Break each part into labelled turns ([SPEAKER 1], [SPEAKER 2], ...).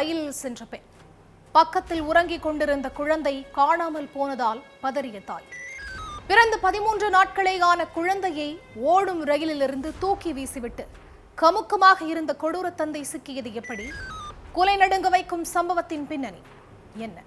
[SPEAKER 1] ரயிலில் சென்ற பெண். பக்கத்தில் உறங்கிக் கொண்டிருந்த குழந்தை காணாமல் போனதால் பதறிய தாய். பிறந்து 13 நாட்களே ஆன குழந்தையை ஓடும் ரயிலிலிருந்து தூக்கி வீசிவிட்டு கமுக்கமாக இருந்த கொடூர தந்தை சிக்கியது எப்படி? கொலை நடுங்க வைக்கும் சம்பவத்தின் பின்னணி என்ன?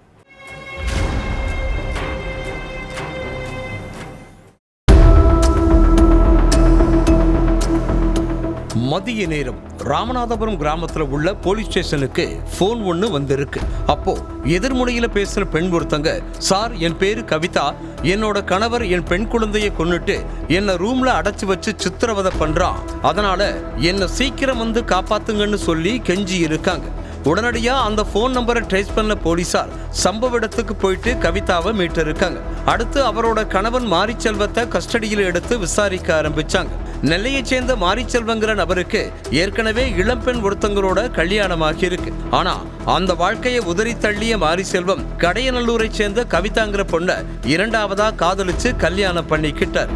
[SPEAKER 2] மதிய நேரம் ராமநாதபுரம் கிராமத்துல உள்ள போலீஸ் ஸ்டேஷனுக்கு போன் ஒண்ணு வந்திருக்கு. அப்போ எதிர்முனையில பேசுற பெண் ஒருத்தங்க, சார் என் பேரு கவிதா, என்னோட கணவர் என் பெண் குழந்தைய கொன்னுட்டு என்ன ரூம்ல அடைச்சு வச்சு சித்திரவதை பண்றான், அதனால என்ன சீக்கிரம் வந்து காப்பாத்துங்கன்னு சொல்லி கெஞ்சி இருக்காங்க. உடனடியா அந்த போன் நம்பரை ட்ரேஸ் பண்ண போலீசார் சம்பவ இடத்துக்கு போயிட்டு கவிதாவை மீட்டிருக்காங்க. அடுத்து அவரோட கணவன் மாரிச்செல்வத்தை கஸ்டடியில் எடுத்து விசாரிக்க ஆரம்பிச்சாங்க. நெல்லையை சேர்ந்த மாரிச்செல்வங்கிற நபருக்கு ஏற்கனவே இளம்பெண் ஒருத்தங்களோட கல்யாணமாகி இருக்கு. ஆனா அந்த வாழ்க்கையை உதறி தள்ளிய மாரிச்செல்வம் கடையநல்லூரை சேர்ந்த கவிதாங்கிற பொண்ண இரண்டாவதா காதலிச்சு கல்யாணம் பண்ணிக்கிட்டார்.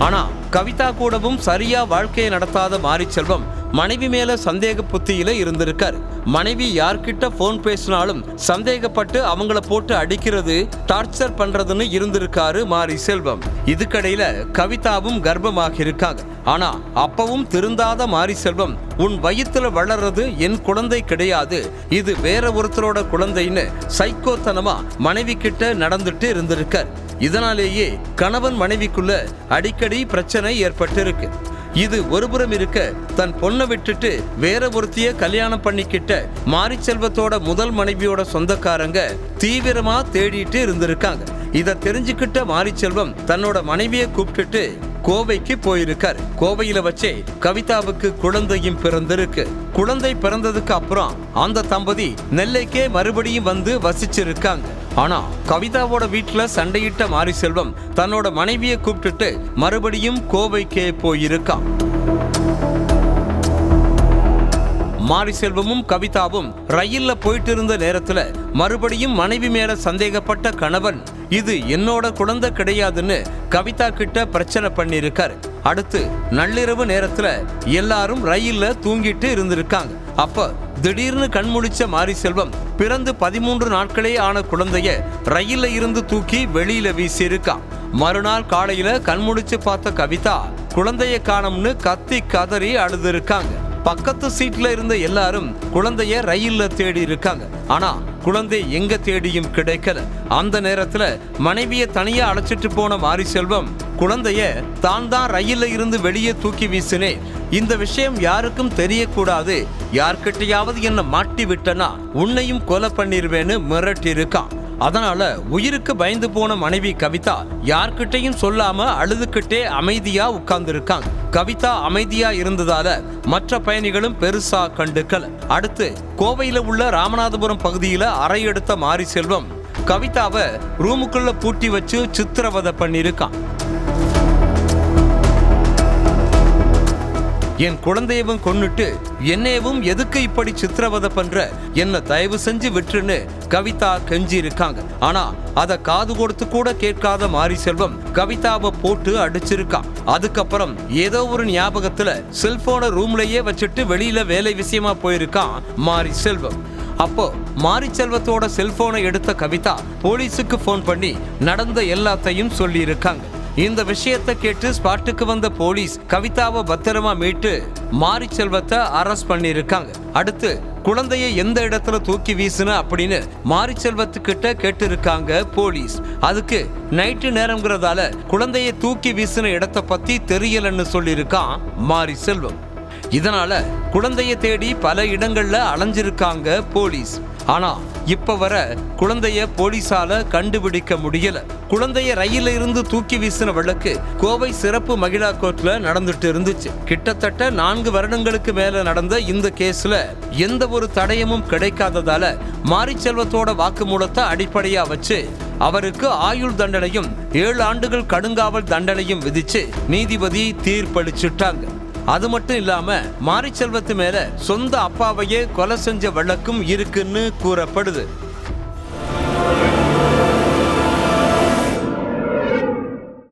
[SPEAKER 2] ஆனா கவிதா கூடவும் சரியா வாழ்க்கையை நடத்தாத மாரிச்செல்வம் மனைவி மேல சந்தேக புத்தியில இருந்திருக்காரு. மனைவி யார்கிட்ட போன் பேசினாலும் சந்தேகப்பட்டு அவங்கள போட்டு அடிக்கிறது, டார்ச்சர் பண்றதுன்னு இருந்திருக்காரு மாரிச்செல்வம். இதுக்கடையில கவிதாவும் கர்ப்பமாக இருக்காங்க. ஆனா அப்பவும் திருந்தாத மாரிச்செல்வம், உன் வயிற்றுல வளர்றது என் குழந்தை கிடையாது, இது வேற ஒருத்தரோட குழந்தைன்னு சைக்கோத்தனமா மனைவி கிட்ட நடந்துட்டு இருந்திருக்கார். இதனாலேயே கணவன் மனைவிக்குள்ள அடிக்கடி பிரச்சனை ஏற்பட்டிருக்கு. இது ஒருபுறம் இருக்க, தன் பொண்ணை விட்டுட்டு வேற ஒருத்திய கல்யாணம் பண்ணிக்கிட்ட மாரிச்செல்வத்தோட முதல் மனைவியோட சொந்தக்காரங்க தீவிரமா தேடிட்டு இருந்திருக்காங்க. இத தெரிஞ்சுக்கிட்ட மாரிச்செல்வம் தன்னோட மனைவியை கூப்பிட்டுட்டு கோவைக்கு போயிருக்காரு. கோவையில வச்சே கவிதாவுக்கு குழந்தையும் பிறந்திருக்கு. குழந்தை பிறந்ததுக்கு அப்புறம் அந்த தம்பதி நெல்லைக்கே மறுபடியும் வந்து வசிச்சிருக்காங்க. ஆனா கவிதாவோட வீட்டுல சண்டையிட்ட மாரிச்செல்வம் தன்னோட மனைவியை கூப்பிட்டுட்டு மறுபடியும் கோவைக்கே போயிருக்கான். மாரிச்செல்வமும் கவிதாவும் ரயில்ல போயிட்டு இருந்த நேரத்துல மறுபடியும் மனைவி மேல சந்தேகப்பட்ட கணவன், இது என்னோட குழந்தை கிடையாதுன்னு கவிதா கிட்ட பிரச்சனை பண்ணிருக்காரு. அடுத்து நள்ளிரவு நேரத்துல எல்லாரும் ரயில்ல தூங்கிட்டு இருந்திருக்காங்க. அப்ப திடீர்னு கண்முழிச்ச மாரிச்செல்வம் பிறந்து 13 நாட்களே ஆன குழந்தைய ரயில்ல இருந்து தூக்கி வெளியில வீசி இருக்கான். மறுநாள் காலையில கண்முழிச்சு பார்த்த கவிதா குழந்தைய காணோம்னு கத்தி கதறி அழுது இருக்காங்க. பக்கத்து சீட்ல இருந்த எல்லாரும் குழந்தைய ரயில்ல தேடி இருக்காங்க. ஆனா குழந்தை எங்க தேடியும் கிடைக்கல. அந்த நேரத்துல மனைவிய தனியா அழைச்சிட்டு போன மாரிச்செல்வம், குழந்தைய தான் ரயில்ல இருந்து வெளியே தூக்கி வீசினேன், இந்த விஷயம் யாருக்கும் தெரியக்கூடாது, யார்கிட்டையாவது என்ன மாட்டி விட்டனா உன்னையும் கொலை பண்ணிருவேன்னு மிரட்டி இருக்கான். அதனால உயிருக்கு பயந்து போன மனைவி கவிதா யார்கிட்டையும் சொல்லாம அழுதுகிட்டே அமைதியா உட்கார்ந்து இருக்காங்க. கவிதா அமைதியா இருந்ததால மற்ற பயணிகளும் பெருசா கண்டுக்கல. அடுத்து கோவையில உள்ள ராமநாதபுரம் பகுதியில அறை எடுத்த மாரிச்செல்வம் கவிதாவை ரூமுக்குள்ள பூட்டி வச்சு சித்திரவதை பண்ணிருக்கான். என் குழந்தையவும் கொன்னுட்டு என்னையவும் எதுக்கு இப்படி சித்திரவதை பண்ற, என்ன தயவு செஞ்சு விட்டுருன்னு கவிதா கெஞ்சி இருக்காங்க. ஆனா அத காது கொடுத்து கூட கேட்காத மாரிச்செல்வம் கவிதாவை போட்டு அடிச்சிருக்கான். அதுக்கப்புறம் ஏதோ ஒரு ஞாபகத்துல செல்போனை ரூம்லயே வச்சுட்டு வெளியில வேலை விஷயமா போயிருக்கான் மாரிச்செல்வம். அப்போ மாரிச்செல்வத்தோட செல்போனை எடுத்த கவிதா போலீஸுக்கு போன் பண்ணி நடந்த எல்லாத்தையும் சொல்லி இருக்காங்க. இந்த விஷயத்தை கேட்டு ஸ்பாட்டுக்கு வந்த போலீஸ் கவிதாவை பத்திரமா மீட்டு மாரிச்செல்வத்தை அரெஸ்ட் பண்ணிருக்காங்க. அடுத்து குழந்தைய எந்த இடத்துல தூக்கி வீசுன அப்படின்னு மாரிச்செல்வத்துக்கிட்ட கேட்டு இருக்காங்க போலீஸ். அதுக்கு நைட்டு நேரம்ங்கிறதால குழந்தைய தூக்கி வீசின இடத்தை பத்தி தெரியலன்னு சொல்லியிருக்கான் மாரிச்செல்வம். இதனால குழந்தைய தேடி பல இடங்கள்ல அலைஞ்சிருக்காங்க போலீஸ். ஆனா இப்ப வர குழந்தைய போலீஸால கண்டுபிடிக்க முடியல. குழந்தைய ரயில இருந்து தூக்கி வீசின வழக்கு கோவை சிறப்பு மகிழா கோர்ட்ல நடந்துட்டு இருந்துச்சு. கிட்டத்தட்ட 4 வருடங்களுக்கு மேல நடந்த இந்த கேஸ்ல எந்த ஒரு தடயமும் கிடைக்காததால மாரிச்செல்வத்தோட வாக்குமூலத்தை அடிப்படையா வச்சு அவருக்கு ஆயுள் தண்டனையும் 7 ஆண்டுகள் கடுங்காவல் தண்டனையும் விதிச்சு நீதிபதி தீர்ப்பளிச்சுட்டாங்க. அது மட்டும் இல்லாம மாரிச்செல்வத்து மேல சொந்த அப்பாவையே கொலை செஞ்ச வழக்கும் இருக்குன்னு கூறப்படுது.